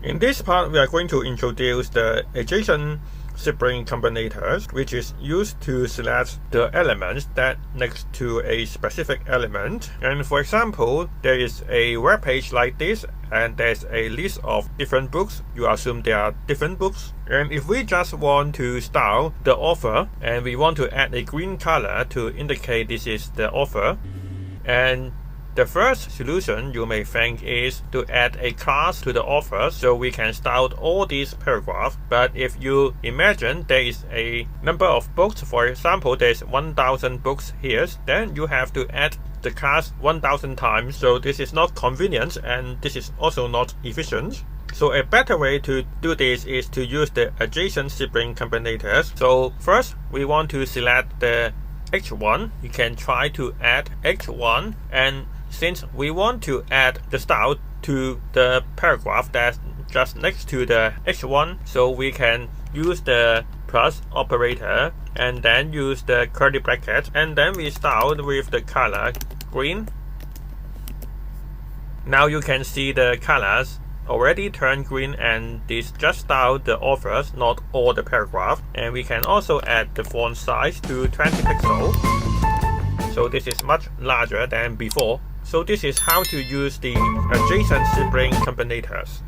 In this part, we are going to introduce the adjacent sibling combinators, which is used to select the elements that next to a specific element. And for example, there is a web page like this, and there's a list of different books. You assume there are different books. And if we just want to style the author, and we want to add a green color to indicate this is the author, and the first solution you may think is to add a class to the author so we can style all these paragraphs. But if you imagine there is a number of books, for example, there's 1000 books here, then you have to add the class 1000 times. So this is not convenient, and this is also not efficient. So a better way to do this is to use the adjacent sibling combinators. So first, we want to select the H1. You can try to add H1, and since we want to add the style to the paragraph that's just next to the H1, so we can use the plus operator and then use the curly bracket, and then we style with the color green. Now you can see the colors already turned green, and this just style the authors, not all the paragraph. And we can also add the font size to 20 pixels. So this is much larger than before. So this is how to use the adjacent sibling combinators.